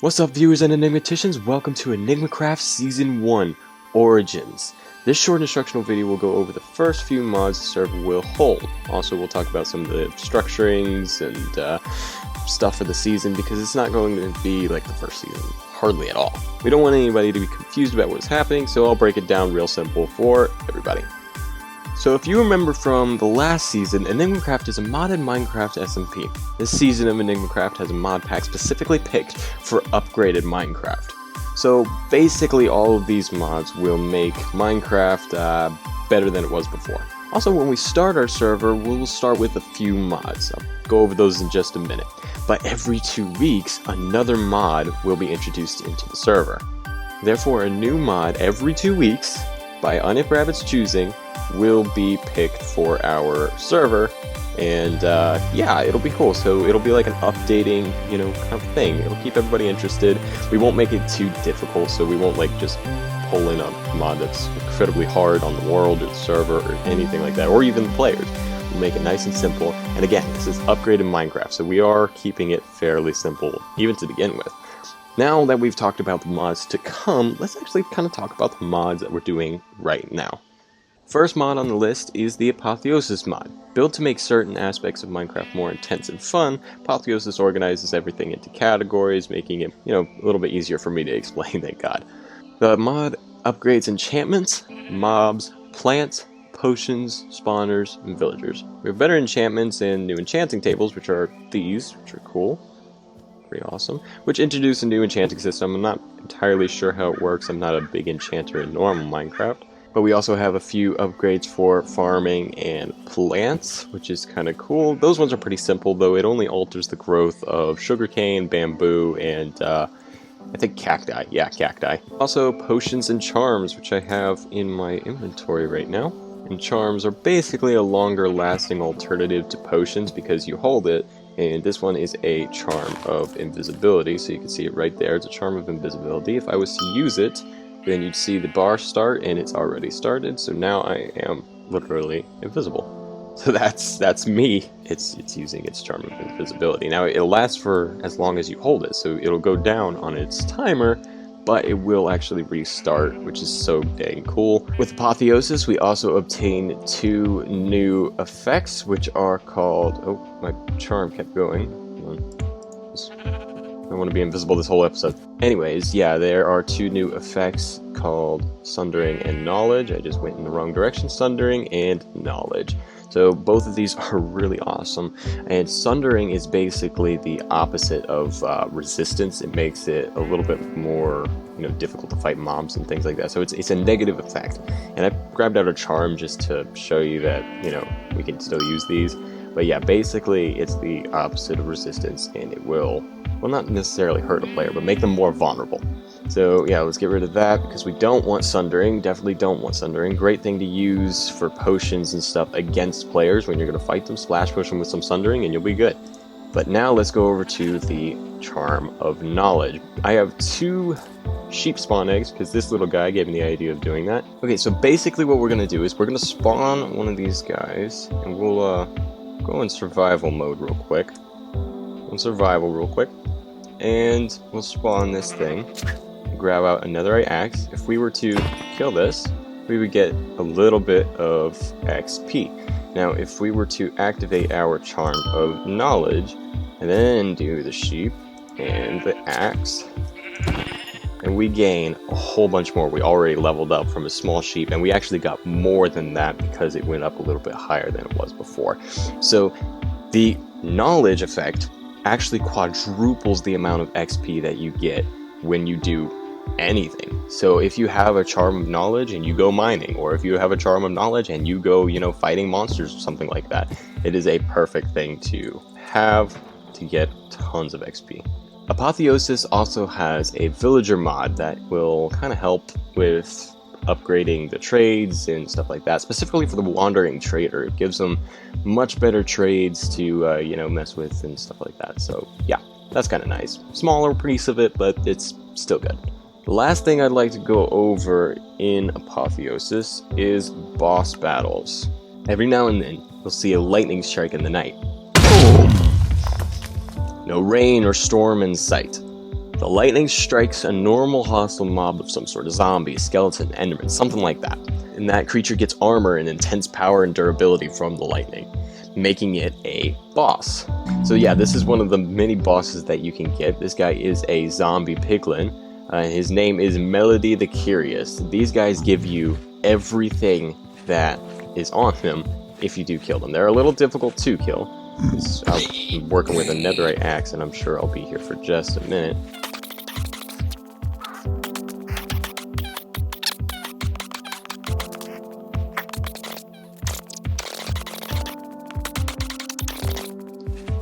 What's up, viewers and enigmaticians? Welcome to EnigmaCraft Season 1 Origins. This short instructional video will go over the first few mods the server will hold. Also, we'll talk about some of the structurings and stuff for the season, because it's not going to be like the first season, hardly at all. We don't want anybody to be confused about what's happening, so I'll break it down real simple for everybody. So if you remember from the last season, EnigmaCraft is a modded Minecraft SMP. This season of EnigmaCraft has a mod pack specifically picked for upgraded Minecraft. So basically all of these mods will make Minecraft better than it was before. Also, when we start our server, we'll start with a few mods. I'll go over those in just a minute. But every 2 weeks, another mod will be introduced into the server. Therefore, a new mod every 2 weeks, by UnifRabbit's choosing, will be picked for our server, and yeah, it'll be cool. So it'll be like an updating, kind of thing. It'll keep everybody interested. We won't make it too difficult, so we won't like just pull in a mod that's incredibly hard on the world or the server or anything like that, or even the players. We'll make it nice and simple. And again, this is upgraded Minecraft, so we are keeping it fairly simple, even to begin with. Now that we've talked about the mods to come, let's actually kind of talk about the mods that we're doing right now. First mod on the list is the Apotheosis mod. Built to make certain aspects of Minecraft more intense and fun, Apotheosis organizes everything into categories, making it, a little bit easier for me to explain, thank God. The mod upgrades enchantments, mobs, plants, potions, spawners, and villagers. We have better enchantments and new enchanting tables, which are these, which are cool. Pretty awesome. Which introduce a new enchanting system. I'm not entirely sure how it works. I'm not a big enchanter in normal Minecraft. But we also have a few upgrades for farming and plants, which is kind of cool. Those ones are pretty simple, though. It only alters the growth of sugarcane, bamboo, and I think cacti. Yeah, cacti. Also, potions and charms, which I have in my inventory right now. And charms are basically a longer lasting alternative to potions because you hold it. And this one is a charm of invisibility, so you can see it right there. It's a charm of invisibility. If I was to use it, then you'd see the bar start, and it's already started, so now I am literally invisible. So that's me. It's using its charm of invisibility. Now, it'll last for as long as you hold it, so it'll go down on its timer, but it will actually restart, which is so dang cool. With Apotheosis, we also obtain 2 new effects, which are called... Oh, my charm kept going. I want to be invisible this whole episode. Anyways, yeah, there are 2 new effects called Sundering and Knowledge. I just went in the wrong direction. Sundering and Knowledge. So both of these are really awesome. And Sundering is basically the opposite of Resistance. It makes it a little bit more, difficult to fight mobs and things like that. So it's a negative effect. And I grabbed out a charm just to show you that, we can still use these. But yeah, basically it's the opposite of Resistance, and it will... well, not necessarily hurt a player, but make them more vulnerable. So yeah, let's get rid of that, because we don't want Sundering. Definitely don't want Sundering. Great thing to use for potions and stuff against players when you're going to fight them. Splash push them with some Sundering and you'll be good. But now let's go over to the Charm of Knowledge. I have 2 sheep spawn eggs, because this little guy gave me the idea of doing that. Okay, so basically what we're going to do is we're going to spawn one of these guys, and we'll go in survival mode real quick. And we'll spawn this thing, grab out another axe. If we were to kill this, we would get a little bit of XP. Now, if we were to activate our Charm of Knowledge, and then do the sheep and the axe, and we gain a whole bunch more. We already leveled up from a small sheep, and we actually got more than that because it went up a little bit higher than it was before. So the knowledge effect actually quadruples the amount of XP that you get when you do anything. So if you have a Charm of Knowledge and you go mining, or if you have a Charm of Knowledge and you go, fighting monsters or something like that, it is a perfect thing to have to get tons of XP. Apotheosis also has a villager mod that will kind of help with upgrading the trades and stuff like that, specifically for the wandering trader. It gives them much better trades to mess with and stuff like that. So yeah, that's kind of nice. Smaller piece of it, but it's still good. The last thing I'd like to go over in Apotheosis is boss battles. Every now and then you'll see a lightning strike in the night. Boom! No rain or storm in sight. The lightning strikes a normal hostile mob of some sort, a zombie, a skeleton, enderman, something like that. And that creature gets armor and intense power and durability from the lightning, making it a boss. So yeah, this is one of the many bosses that you can get. This guy is a zombie piglin. His name is Melody the Curious. These guys give you everything that is on them if you do kill them. They're a little difficult to kill. I'm working with a netherite axe, and I'm sure I'll be here for just a minute.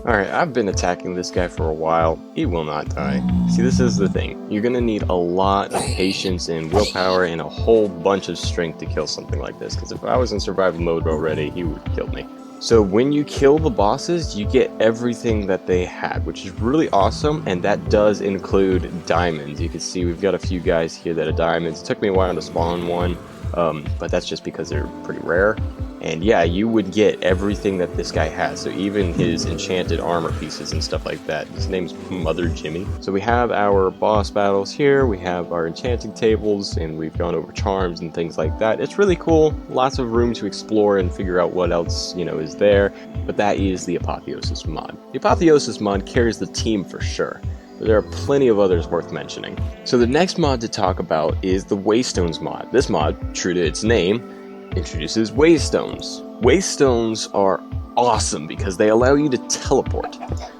Alright, I've been attacking this guy for a while. He will not die. See, this is the thing. You're gonna need a lot of patience and willpower and a whole bunch of strength to kill something like this, because if I was in survival mode already, he would have killed me. So when you kill the bosses, you get everything that they had, which is really awesome, and that does include diamonds. You can see we've got a few guys here that are diamonds. It took me a while to spawn one, but that's just because they're pretty rare. And yeah, you would get everything that this guy has, so even his enchanted armor pieces and stuff like that. His name's Mother Jimmy. So we have our boss battles here, we have our enchanting tables, and we've gone over charms and things like that. It's really cool, lots of room to explore and figure out what else, is there, but that is the Apotheosis mod. The Apotheosis mod carries the team for sure, but there are plenty of others worth mentioning. So the next mod to talk about is the Waystones mod. This mod, true to its name, introduces waystones. Waystones are awesome because they allow you to teleport.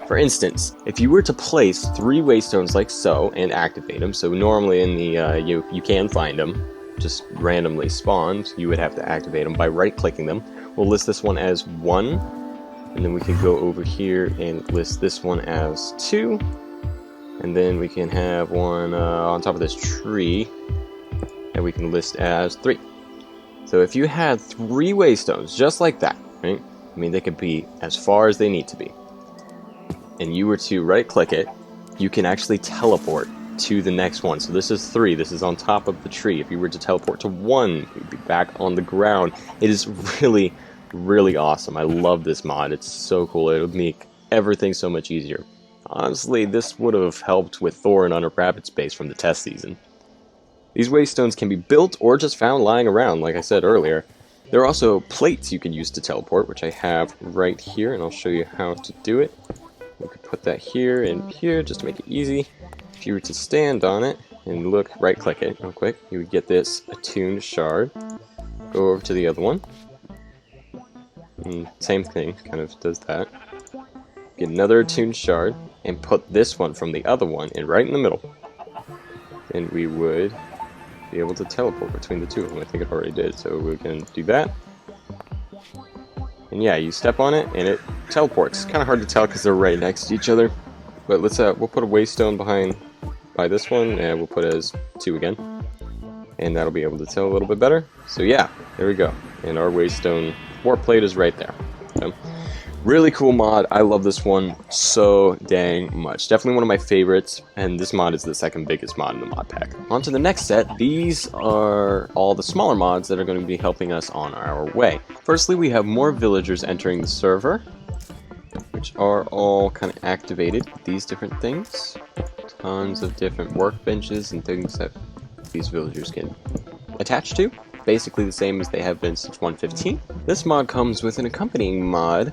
For instance, if you were to place 3 waystones like so and activate them, so normally in the you can find them, just randomly spawned, you would have to activate them by right-clicking them. We'll list this one as 1, and then we can go over here and list this one as 2, and then we can have one on top of this tree that we can list as 3. So if you had 3 waystones, just like that, right? I mean, they could be as far as they need to be. And you were to right-click it, you can actually teleport to the next one. So this is 3, this is on top of the tree. If you were to teleport to 1, you'd be back on the ground. It is really, really awesome. I love this mod. It's so cool. It would make everything so much easier. Honestly, this would have helped with Thor and Under Rapid Space from the test season. These waystones can be built or just found lying around, like I said earlier. There are also plates you can use to teleport, which I have right here, and I'll show you how to do it. We could put that here and here, just to make it easy. If you were to stand on it and look, right-click it real quick, you would get this attuned shard. Go over to the other one. And same thing, kind of does that. Get another attuned shard, and put this one from the other one in right in the middle. And we would be able to teleport between the two of them. I think it already did, so we can do that. And yeah, you step on it and it teleports. Kind of hard to tell because they're right next to each other. But let's we'll put a waystone by this one, and we'll put it as 2 again, and that'll be able to tell a little bit better. So yeah, there we go. And our waystone warp plate is right there. So, really cool mod. I love this one so dang much. Definitely one of my favorites, and this mod is the second biggest mod in the mod pack. On to the next set. These are all the smaller mods that are going to be helping us on our way. Firstly, we have more villagers entering the server, which are all kind of activated with these different things. Tons of different workbenches and things that these villagers can attach to. Basically the same as they have been since 1.15. This mod comes with an accompanying mod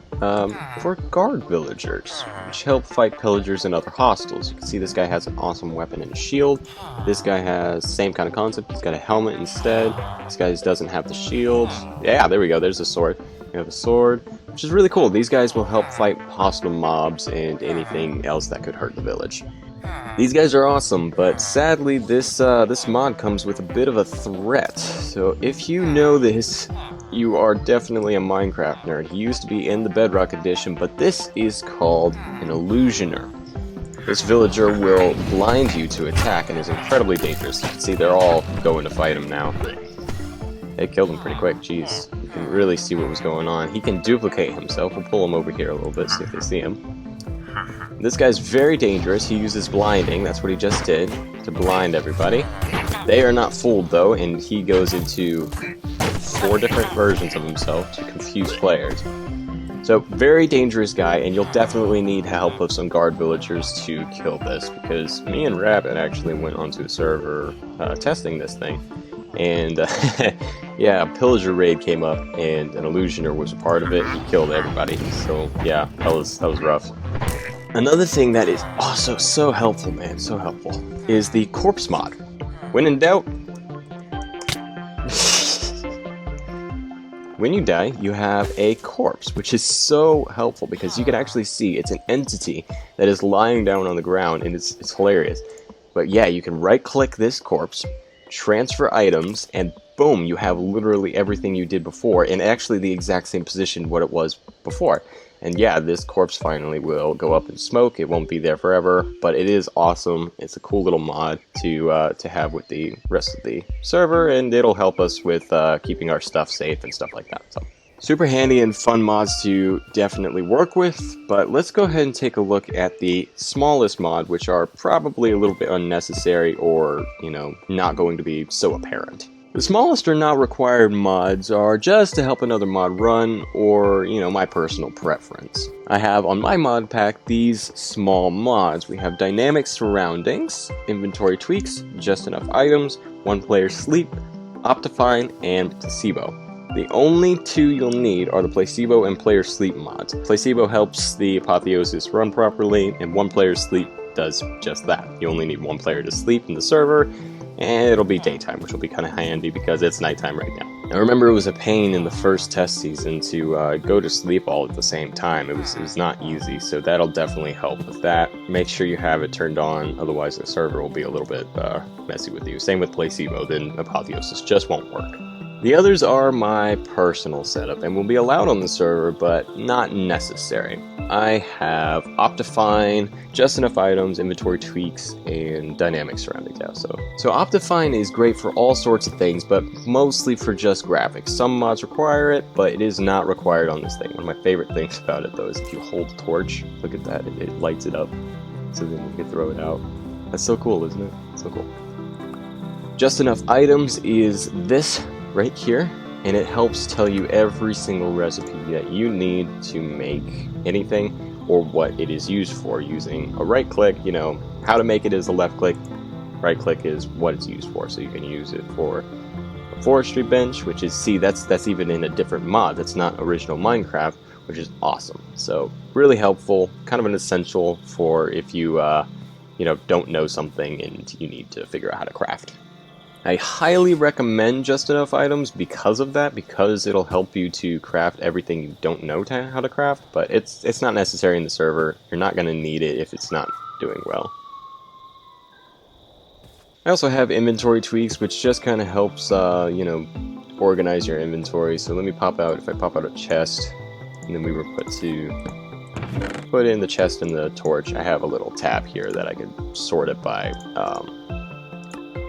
for guard villagers, which help fight pillagers and other hostiles. You can see this guy has an awesome weapon and a shield. This guy has the same kind of concept. He's got a helmet instead. This guy doesn't have the shield. Yeah, there we go. There's a sword. We have a sword, which is really cool. These guys will help fight hostile mobs and anything else that could hurt the village. These guys are awesome, but sadly this mod comes with a bit of a threat. So if you know this, you are definitely a Minecraft nerd. He used to be in the Bedrock edition, but this is called an illusioner. This villager will blind you to attack and is incredibly dangerous. You can see they're all going to fight him now. They killed him pretty quick, jeez. You can really see what was going on. He can duplicate himself. We'll pull him over here a little bit, see if they see him. This guy's very dangerous. He uses blinding, that's what he just did, to blind everybody. They are not fooled though, and he goes into 4 different versions of himself to confuse players. So So, very dangerous guy, and you'll definitely need help of some guard villagers to kill this, because me and Rabbit actually went onto a server testing this thing, and yeah, a pillager raid came up, and an illusioner was a part of it. He killed everybody, so yeah, that was rough. Another thing that is also so helpful, man, so helpful, is the corpse mod. When in doubt, when you die, you have a corpse, which is so helpful because you can actually see it's an entity that is lying down on the ground, and it's hilarious. But yeah, you can right-click this corpse, transfer items, and boom, you have literally everything you did before, and actually the exact same position what it was before. And yeah, this corpse finally will go up in smoke. It won't be there forever, but it is awesome. It's a cool little mod to have with the rest of the server, and it'll help us with keeping our stuff safe and stuff like that. So, super handy and fun mods to definitely work with, but let's go ahead and take a look at the smallest mod, which are probably a little bit unnecessary or, you know, not going to be so apparent. The smallest or not required mods are just to help another mod run, or, you know, my personal preference. I have on my mod pack these small mods. We have dynamic surroundings, inventory tweaks, just enough items, one player sleep, optifine, and placebo. The only two you'll need are the placebo and player sleep mods. Placebo helps the apotheosis run properly, and one player sleep does just that. You only need one player to sleep in the server, and it'll be daytime, which will be kind of handy because it's nighttime right now. I remember it was a pain in the first test season to go to sleep all at the same time. It was not easy, so that'll definitely help with that. Make sure you have it turned on, otherwise the server will be a little bit messy with you. Same with placebo, then apotheosis just won't work. The others are my personal setup and will be allowed on the server, but not necessary. I have Optifine, just enough items, inventory tweaks, and dynamic surroundings. Yeah, so Optifine is great for all sorts of things, but mostly for just graphics. Some mods require it, but it is not required on this thing. One of my favorite things about it, though, is if you hold the torch, look at that, it lights it up, so then you can throw it out. That's so cool, isn't it? So cool. Just enough items is this right here, and it helps tell you every single recipe that you need to make anything or what it is used for using a right click. You know, how to make it is a left click, right click is what it's used for. So you can use it for a forestry bench, which is, see, that's even in a different mod. That's not original Minecraft, which is awesome. So really helpful, kind of an essential for if you you know, don't know something and you need to figure out how to craft. I highly recommend just enough items because of that, because it'll help you to craft everything you don't know how to craft, but it's not necessary in the server. You're not going to need it if it's not doing well. I also have inventory tweaks, which just kind of helps, you know, organize your inventory. So let me pop out, if I pop out a chest, and then we were put in the chest and the torch, I have a little tab here that I could sort it by,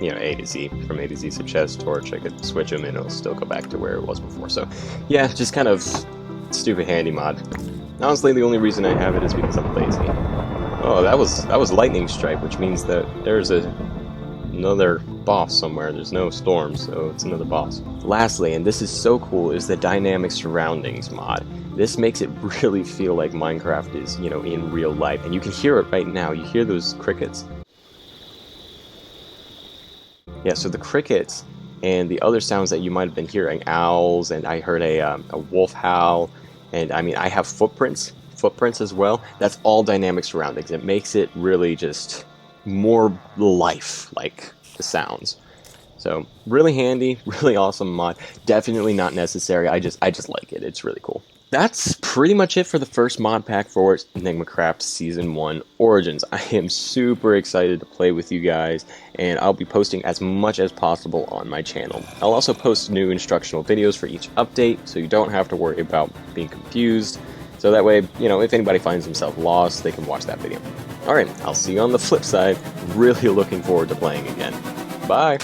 you know, A to Z. From A to Z, so chest, torch, I could switch them and it'll still go back to where it was before. So yeah, just kind of stupid handy mod. Honestly, the only reason I have it is because I'm lazy. Oh, that was lightning strike, which means that there's another boss somewhere. There's no storm, so it's another boss. Lastly, and this is so cool, is the dynamic surroundings mod. This makes it really feel like Minecraft is, you know, in real life, and you can hear it right now. You hear those crickets. Yeah, so the crickets and the other sounds that you might have been hearing, owls, and I heard a wolf howl, and I mean, I have footprints as well. That's all dynamic surroundings. It makes it really just more life-like, the sounds. So really handy, really awesome mod. Definitely not necessary. I just like it. It's really cool. That's pretty much it for the first mod pack for EnigmaCraft Season 1 Origins. I am super excited to play with you guys, and I'll be posting as much as possible on my channel. I'll also post new instructional videos for each update, so you don't have to worry about being confused. So that way, you know, if anybody finds themselves lost, they can watch that video. Alright, I'll see you on the flip side. Really looking forward to playing again. Bye!